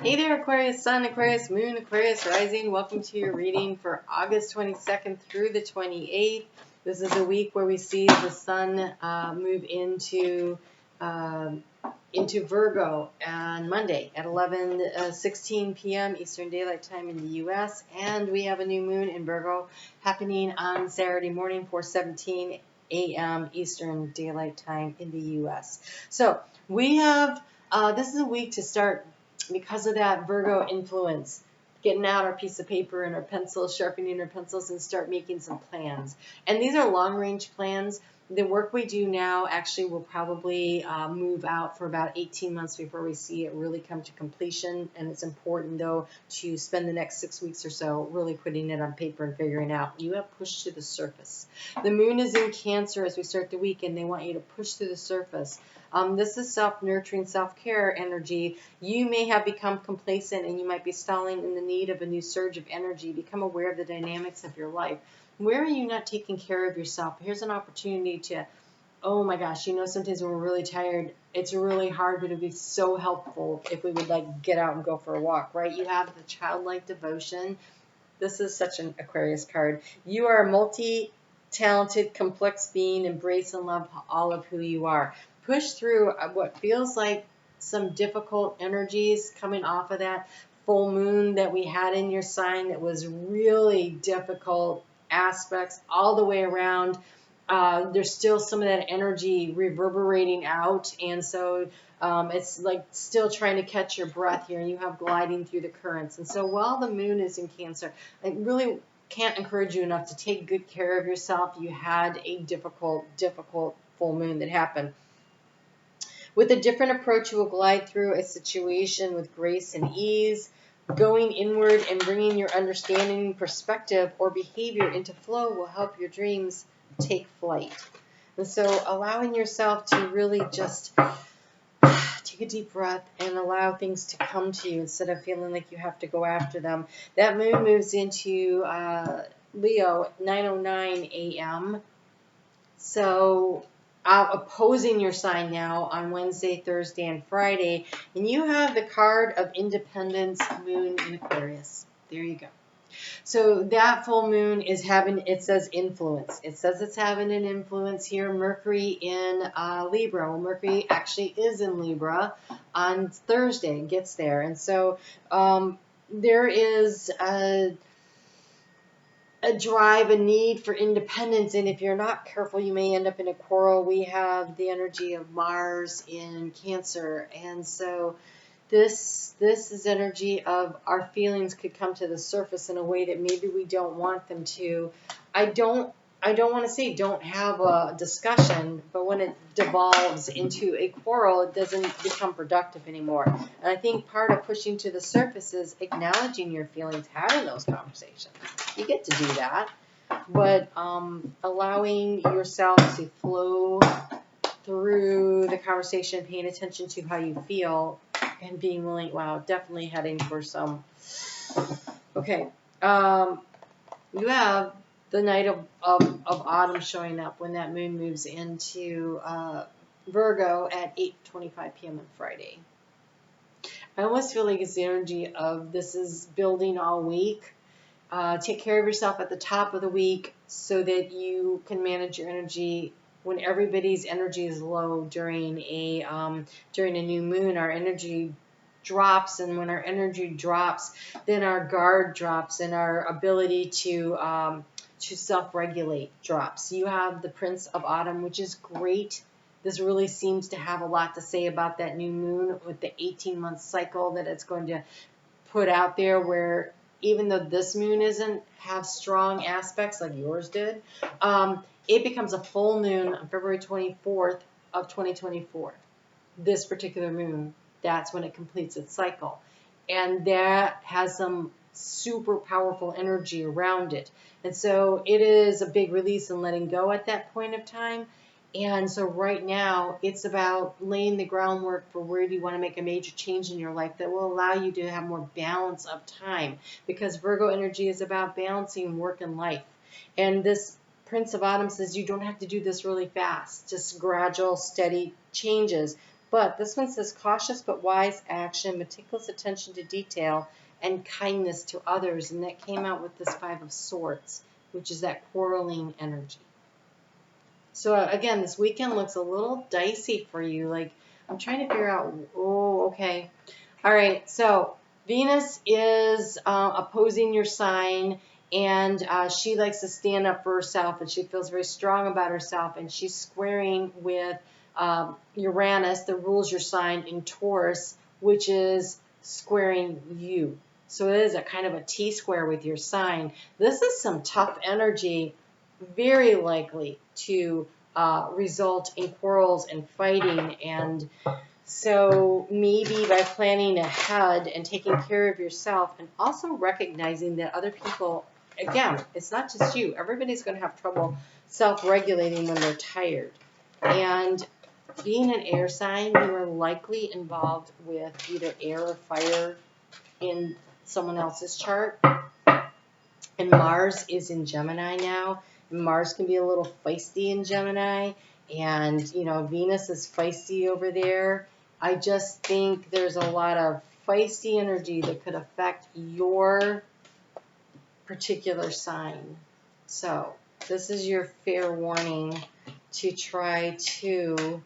Hey there, Aquarius Sun, Aquarius Moon, Aquarius Rising. Welcome to your reading for August 22nd through the 28th. This is a week where we see the Sun move into Virgo on Monday at 11:16 p.m. Eastern Daylight Time in the U.S. And we have a new moon in Virgo happening on Saturday morning, 4:17 a.m. Eastern Daylight Time in the U.S. So we have, this is a week to start, because of that Virgo influence, getting out our piece of paper and our pencils, sharpening our pencils, and start making some plans. And these are long-range plans. The work we do now actually will probably move out for about 18 months before we see it really come to completion. And it's important, though, to spend the next 6 weeks or so really putting it on paper and figuring out. You have pushed to the surface. The moon is in Cancer as we start the week, and they want you to push to the surface. This is self-nurturing, self-care energy. You may have become complacent and you might be stalling in the need of a new surge of energy. Become aware of the dynamics of your life. Where are you not taking care of yourself? Here's an opportunity to, oh my gosh, sometimes when we're really tired, it's really hard, but it'd be so helpful if we would get out and go for a walk, right? You have the childlike devotion. This is such an Aquarius card. You are a multi-talented, complex being. Embrace and love all of who you are. Push through what feels like some difficult energies coming off of that full moon that we had in your sign that was really difficult aspects all the way around. There's still some of that energy reverberating out, and so it's like still trying to catch your breath here, and you have gliding through the currents. And so while the moon is in Cancer, I really can't encourage you enough to take good care of yourself. You had a difficult full moon that happened. With a different approach, you will glide through a situation with grace and ease. Going inward and bringing your understanding, perspective, or behavior into flow will help your dreams take flight. And so allowing yourself to really just take a deep breath and allow things to come to you instead of feeling like you have to go after them. That moon moves into Leo at 9:09 a.m. So opposing your sign now on Wednesday, Thursday, and Friday, and you have the card of Independence, Moon in Aquarius. There you go. So that full moon is having, it says influence. It says it's having an influence here. Mercury in Libra. Well, Mercury actually is in Libra on Thursday. It gets there. And so there is a drive, a need for independence, and if you're not careful, you may end up in a quarrel. We have the energy of Mars in Cancer, and so this is energy of our feelings could come to the surface in a way that maybe we don't want them to. I don't want to say don't have a discussion, but when it devolves into a quarrel, it doesn't become productive anymore. And I think part of pushing to the surface is acknowledging your feelings, having those conversations. You get to do that, but allowing yourself to flow through the conversation, paying attention to how you feel, and being willing, wow, definitely heading for some. Okay, you have the night of autumn showing up when that moon moves into Virgo at 8:25 p.m. on Friday. I almost feel like it's the energy of this is building all week. Take care of yourself at the top of the week so that you can manage your energy when everybody's energy is low during a new moon. Our energy drops, and when our energy drops, then our guard drops, and our ability to self-regulate drops. You have the Prince of Autumn, which is great. This really seems to have a lot to say about that new moon with the 18-month cycle that it's going to put out there, where even though this moon doesn't have strong aspects like yours did, it becomes a full moon on February 24th of 2024. This particular moon, that's when it completes its cycle. And that has some super powerful energy around it. And so it is a big release and letting go at that point of time. And so right now, it's about laying the groundwork for where do you want to make a major change in your life that will allow you to have more balance of time. Because Virgo energy is about balancing work and life. And this Prince of Autumn says you don't have to do this really fast. Just gradual, steady changes. But this one says cautious but wise action, meticulous attention to detail, and kindness to others. And that came out with this Five of Swords, which is that quarreling energy. So again, this weekend looks a little dicey for you. Like, I'm trying to figure out, oh, okay. All right, so Venus is opposing your sign, and she likes to stand up for herself, and she feels very strong about herself, and she's squaring with Uranus, that rules your sign, in Taurus, which is squaring you. So it is a kind of a T-square with your sign. This is some tough energy, very likely to result in quarrels and fighting. And so maybe by planning ahead and taking care of yourself, and also recognizing that other people, again, it's not just you, everybody's going to have trouble self-regulating when they're tired. And being an air sign, you are likely involved with either air or fire in someone else's chart. And Mars is in Gemini now. Mars can be a little feisty in Gemini. And, you know, Venus is feisty over there. I just think there's a lot of feisty energy that could affect your particular sign. So this is your fair warning to try to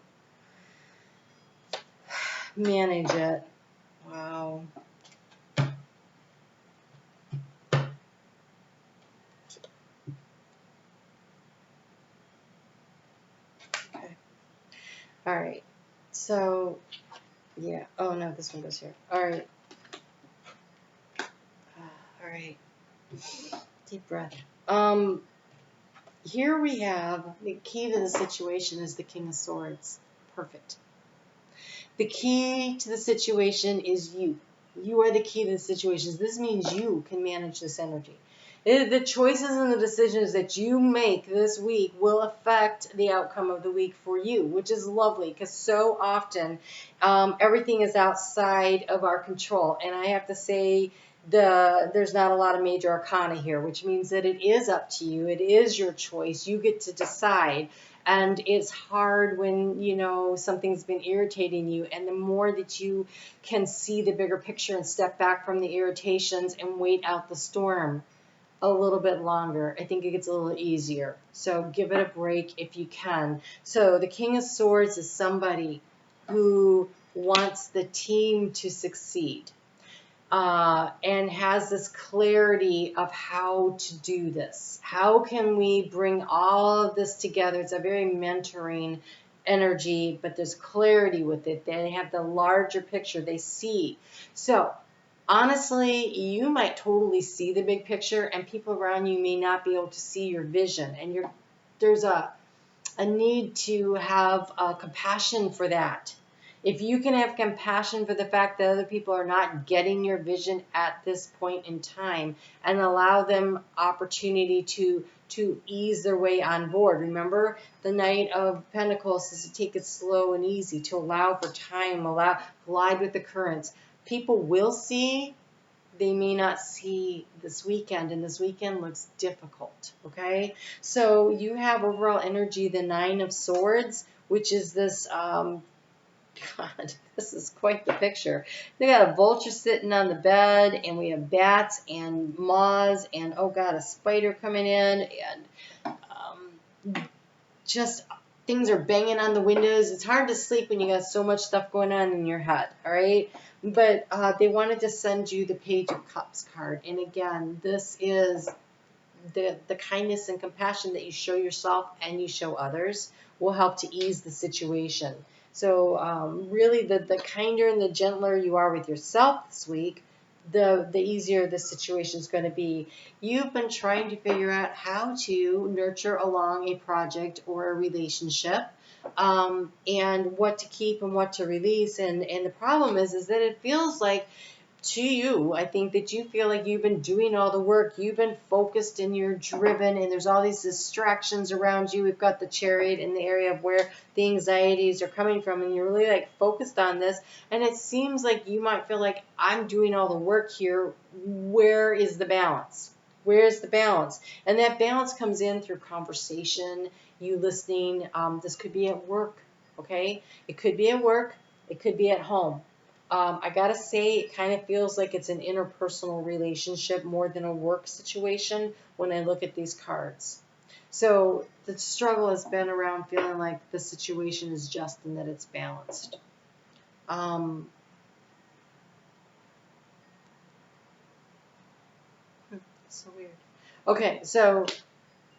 manage it. Wow. Okay. All right. So, yeah. Oh, no, this one goes here. All right. All right. Deep breath. Here we have the key to the situation is the King of Swords. Perfect. The key to the situation is you. You are the key to the situation. This means you can manage this energy. The choices and the decisions that you make this week will affect the outcome of the week for you, which is lovely because so often everything is outside of our control. And I have to say, there's not a lot of major arcana here, which means that it is up to you. It is your choice. You get to decide. And it's hard when, you know, something's been irritating you. And the more that you can see the bigger picture and step back from the irritations and wait out the storm a little bit longer, I think it gets a little easier. So give it a break if you can. So the King of Swords is somebody who wants the team to succeed. And has this clarity of how to do this. How can we bring all of this together? It's a very mentoring energy, but there's clarity with it. They have the larger picture. They see. So honestly, you might totally see the big picture, and people around you may not be able to see your vision. And there's a need to have compassion for that. If you can have compassion for the fact that other people are not getting your vision at this point in time, and allow them opportunity to ease their way on board. Remember, the Knight of Pentacles is to take it slow and easy, to allow for time, glide with the currents. People will see, they may not see this weekend, and this weekend looks difficult, okay? So you have overall energy, the Nine of Swords, which is this, God, this is quite the picture. They got a vulture sitting on the bed, and we have bats and moths, and, oh God, a spider coming in, and just things are banging on the windows. It's hard to sleep when you got so much stuff going on in your head, all right? But they wanted to send you the Page of Cups card. And again, this is the kindness and compassion that you show yourself and you show others will help to ease the situation. So really, the kinder and the gentler you are with yourself this week, the easier the situation is going to be. You've been trying to figure out how to nurture along a project or a relationship, and what to keep and what to release. And the problem is that it feels like, to you, I think that you feel like you've been doing all the work. You've been focused and you're driven, and there's all these distractions around you. We've got the Chariot in the area of where the anxieties are coming from, and you're really like focused on this. And it seems like you might feel like, I'm doing all the work here. Where is the balance? Where's the balance? And that balance comes in through conversation, you listening. This could be at work, okay? It could be at work. It could be at home. I gotta say, it kind of feels like it's an interpersonal relationship more than a work situation when I look at these cards. So the struggle has been around feeling like the situation is just and that it's balanced. So weird. Okay, so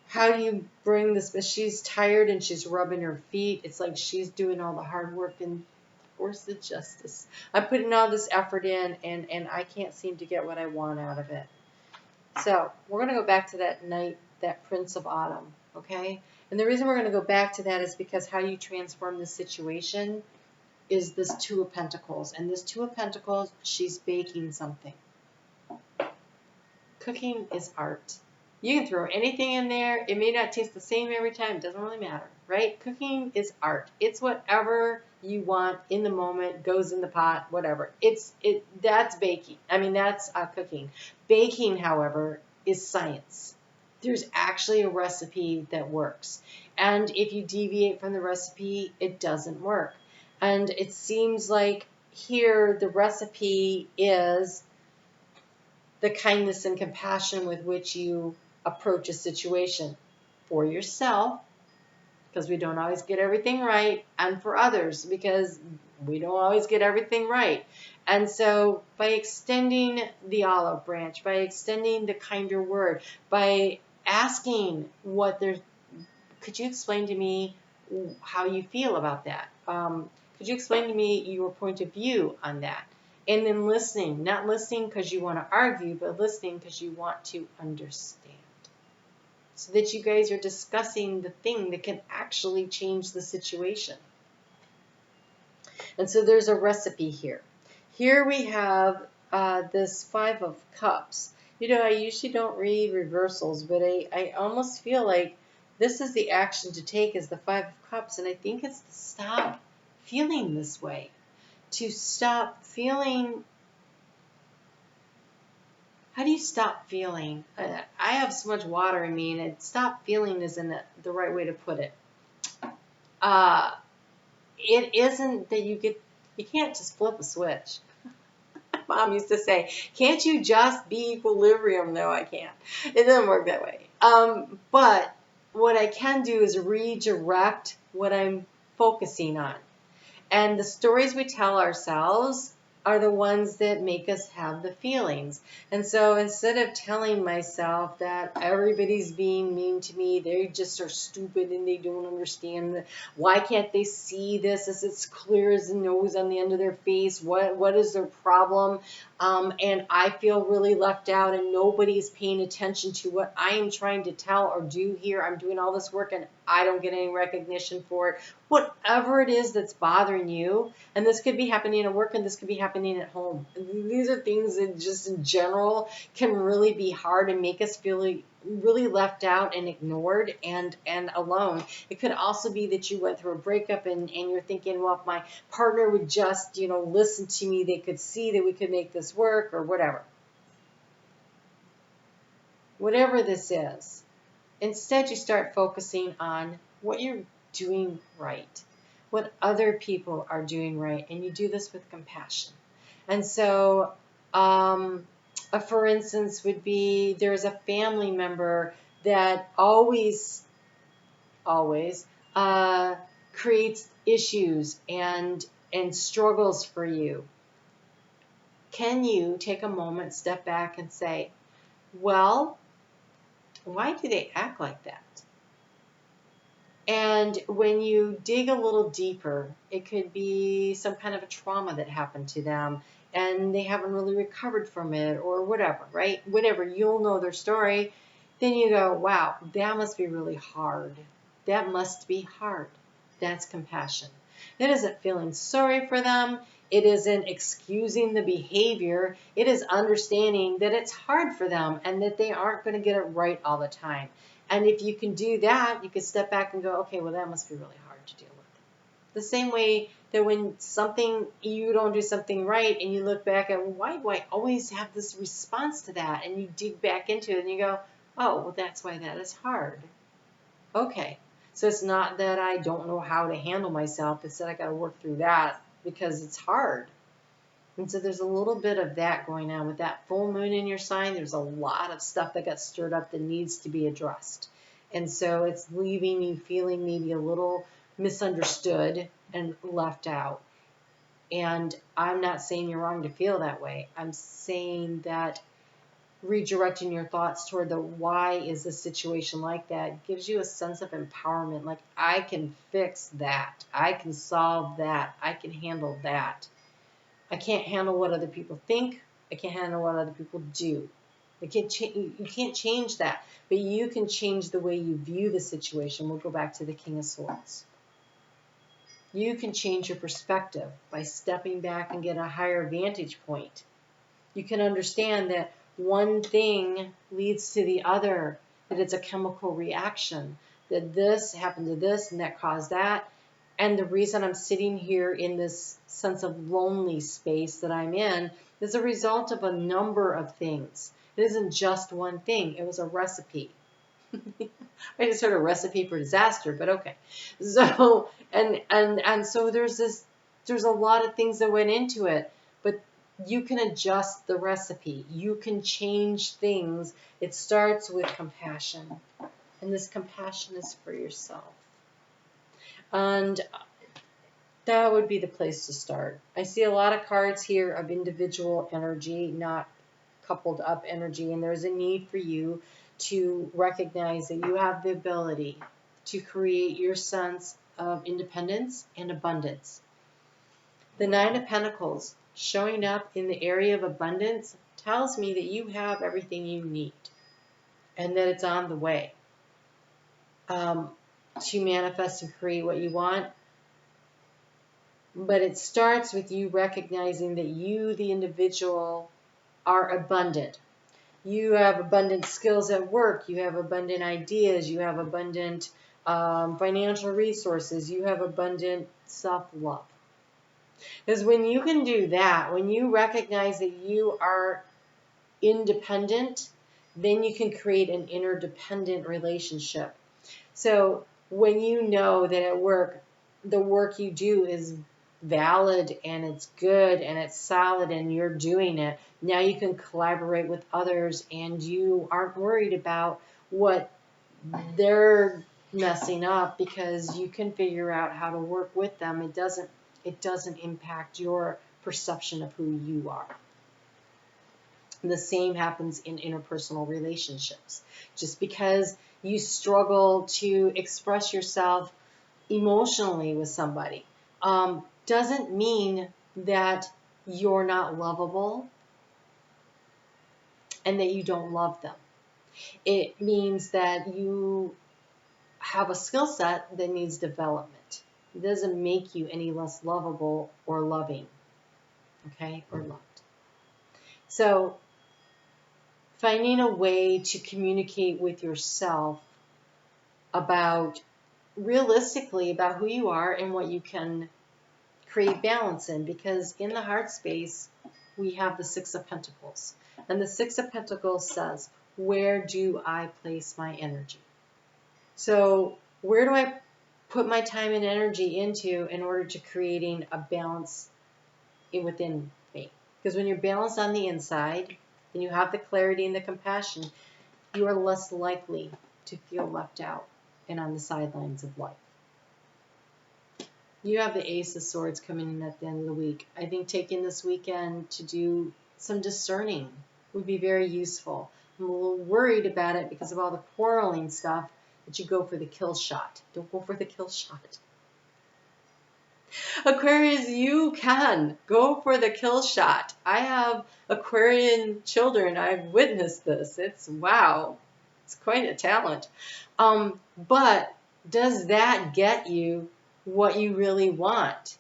how do you bring this? She's tired and she's rubbing her feet. It's like she's doing all the hard work and force the justice. I'm putting all this effort in and I can't seem to get what I want out of it. So we're going to go back to that night, that Prince of Autumn, okay? And the reason we're going to go back to that is because how you transform the situation is this Two of Pentacles. And this Two of Pentacles, she's baking something. Cooking is art. You can throw anything in there. It may not taste the same every time. It doesn't really matter, right? Cooking is art. It's whatever you want in the moment, goes in the pot, whatever. That's baking. I mean, that's cooking. Baking, however, is science. There's actually a recipe that works. And if you deviate from the recipe, it doesn't work. And it seems like here the recipe is the kindness and compassion with which you approach a situation for yourself, because we don't always get everything right, and for others, because we don't always get everything right. And so by extending the olive branch, by extending the kinder word, by asking what there's, could you explain to me how you feel about that? Could you explain to me your point of view on that? And then listening, not listening because you want to argue, but listening because you want to understand. So that you guys are discussing the thing that can actually change the situation. And so there's a recipe here. Here we have this Five of Cups. You know, I usually don't read reversals, but I almost feel like this is the action to take as the Five of Cups. And I think it's to stop feeling this way. To stop feeling. How do you stop feeling? I have so much water in me, and stop feeling isn't the right way to put it. It isn't that you can't just flip a switch. Mom used to say, can't you just be equilibrium? No, I can't. It doesn't work that way. But what I can do is redirect what I'm focusing on. And the stories we tell ourselves are the ones that make us have the feelings. And so instead of telling myself that everybody's being mean to me, they just are stupid and they don't understand, why can't they see this as it's clear as the nose on the end of their face? What is their problem? And I feel really left out and nobody's paying attention to what I am trying to tell or do here. I'm doing all this work and I don't get any recognition for it. Whatever it is that's bothering you, and this could be happening at work and this could be happening at home. These are things that just in general can really be hard and make us feel really left out and ignored and alone. It could also be that you went through a breakup and you're thinking, well, if my partner would just, listen to me, they could see that we could make this work or whatever. Whatever this is, instead you start focusing on what you're doing right, what other people are doing right, and you do this with compassion. And so, for instance, would be there's a family member that always creates issues and struggles for you. Can you take a moment, step back, and say, well, why do they act like that? And when you dig a little deeper, it could be some kind of a trauma that happened to them and they haven't really recovered from it or whatever, right? Whatever, you'll know their story. Then you go, wow, that must be really hard. That must be hard. That's compassion. It isn't feeling sorry for them. It isn't excusing the behavior. It is understanding that it's hard for them and that they aren't going to get it right all the time. And if you can do that, you can step back and go, okay, well, that must be really hard to deal with. The same way that when you don't do something right and you look back at, well, why do I always have this response to that? And you dig back into it and you go, oh, well, that's why that is hard. Okay. So it's not that I don't know how to handle myself. It's that I got to work through that because it's hard. And so there's a little bit of that going on with that full moon in your sign. There's a lot of stuff that got stirred up that needs to be addressed. And so it's leaving you feeling maybe a little misunderstood and left out. And I'm not saying you're wrong to feel that way. I'm saying that redirecting your thoughts toward the why is the situation like that gives you a sense of empowerment. Like, I can fix that. I can solve that. I can handle that. I can't handle what other people think. I can't handle what other people do. You can't change that, but you can change the way you view the situation. We'll go back to the King of Swords. You can change your perspective by stepping back and get a higher vantage point. You can understand that one thing leads to the other, that it's a chemical reaction, that this happened to this and that caused that. And the reason I'm sitting here in this sense of lonely space that I'm in is a result of a number of things. It isn't just one thing. It was a recipe. I just heard a recipe for disaster, but okay. So, and so there's a lot of things that went into it, but you can adjust the recipe. You can change things. It starts with compassion, and this compassion is for yourself. And that would be the place to start. I see a lot of cards here of individual energy, not coupled up energy, and there's a need for you to recognize that you have the ability to create your sense of independence and abundance. The Nine of Pentacles showing up in the area of abundance tells me that you have everything you need and that it's on the way to manifest and create what you want. But it starts with you recognizing that you, the individual, are abundant. You have abundant skills at work. You have abundant ideas. You have abundant financial resources. You have abundant self-love. Because when you can do that, when you recognize that you are independent, then you can create an interdependent relationship. So when you know that at work, the work you do is valid and it's good and it's solid and you're doing it, now you can collaborate with others and you aren't worried about what they're messing up because you can figure out how to work with them. It doesn't impact your perception of who you are. And the same happens in interpersonal relationships. Just because you struggle to express yourself emotionally with somebody doesn't mean that you're not lovable and that you don't love them. It means that you have a skill set that needs development. It doesn't make you any less lovable or loving, okay, or loved. So finding a way to communicate with yourself about, realistically, about who you are and what you can create balance in, because in the heart space, we have the Six of Pentacles. And the Six of Pentacles says, where do I place my energy? So where do I put my time and energy into in order to creating a balance within me? Because when you're balanced on the inside, and you have the clarity and the compassion, you are less likely to feel left out and on the sidelines of life. You have the Ace of Swords coming in at the end of the week. I think taking this weekend to do some discerning would be very useful. I'm a little worried about it because of all the quarreling stuff, that you go for the kill shot. Don't go for the kill shot. Aquarius, you can go for the kill shot. I have Aquarian children. I've witnessed this. It's wow. It's quite a talent. But does that get you what you really want?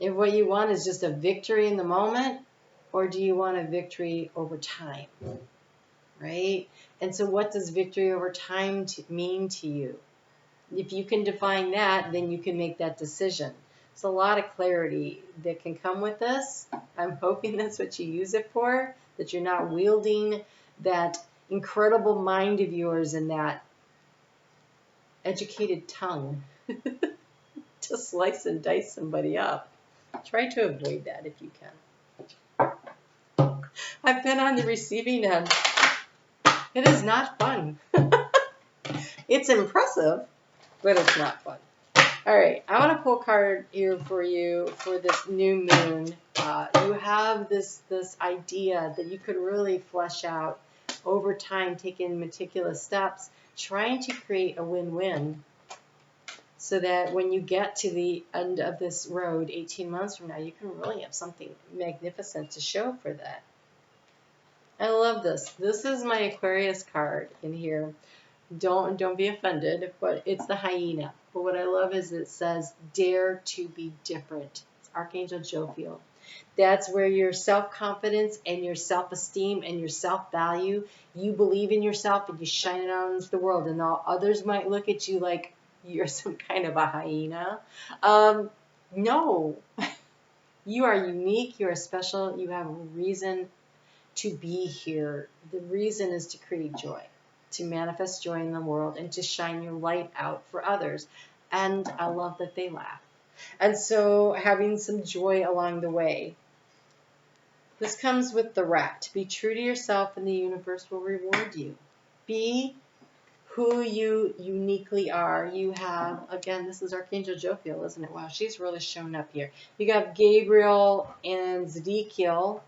If what you want is just a victory in the moment, or do you want a victory over time? Right? And so what does victory over time mean to you? If you can define that, then you can make that decision. It's a lot of clarity that can come with this. I'm hoping that's what you use it for, that you're not wielding that incredible mind of yours and that educated tongue to slice and dice somebody up. Try to avoid that if you can. I've been on the receiving end. It is not fun. It's impressive, but it's not fun. All right, I want to pull a card here for you for this new moon. You have this idea that you could really flesh out over time, taking meticulous steps, trying to create a win-win, so that when you get to the end of this road 18 months from now, you can really have something magnificent to show for that. I love this. This is my Aquarius card in here. Don't be offended, but it's the hyena. But what I love is it says, dare to be different. It's Archangel Jophiel. That's where your self-confidence and your self-esteem and your self-value, you believe in yourself and you shine it out into the world, and all others might look at you like you're some kind of a hyena. No, you are unique, you are special, you have a reason to be here. The reason is to create joy, to manifest joy in the world, and to shine your light out for others. And I love that they laugh. And so having some joy along the way. This comes with the rat. Be true to yourself and the universe will reward you. Be who you uniquely are. You have, again, this is Archangel Jophiel, isn't it? Wow, she's really shown up here. You got Gabriel and Zedekiel.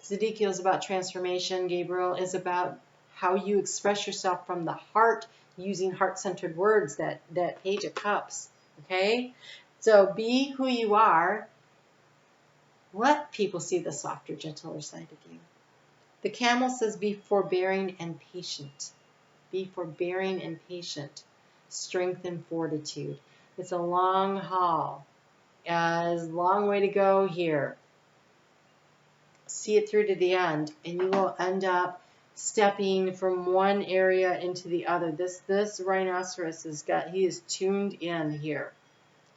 Zedekiel is about transformation. Gabriel is about how you express yourself from the heart using heart-centered words, that Page of Cups, okay? So be who you are. Let people see the softer, gentler side of you. The camel says be forbearing and patient. Be forbearing and patient. Strength and fortitude. It's a long haul. A long way to go here. See it through to the end, and you will end up stepping from one area into the other. This rhinoceros he is tuned in here.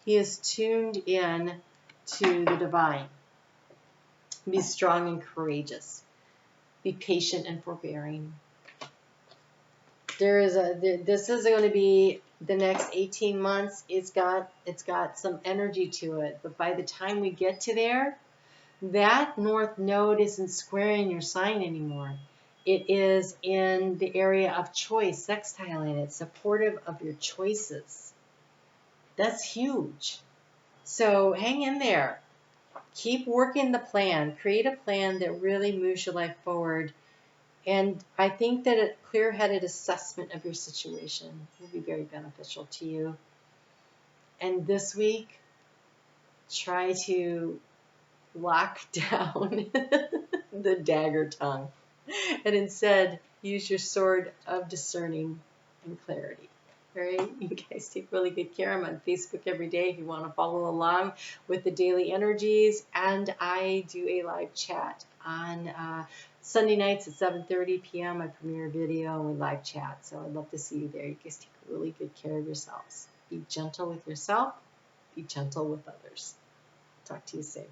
He is tuned in to the divine. Be strong and courageous. Be patient and forbearing. This is going to be the next 18 months. It's got some energy to it, but by the time we get to there, that North Node isn't squaring your sign anymore. It is in the area of choice, sextiling it, supportive of your choices. That's huge. So hang in there. Keep working the plan. Create a plan that really moves your life forward. And I think that a clear-headed assessment of your situation will be very beneficial to you. And this week, try to lock down the dagger tongue and instead use your sword of discerning and clarity. All right, you guys take really good care. I'm on Facebook every day if you want to follow along with the daily energies, and I do a live chat on Sunday nights at 7:30 p.m. I premiere a video and we live chat, so I'd love to see you there. You guys take really good care of yourselves. Be gentle with yourself. Be gentle with others. Talk to you soon.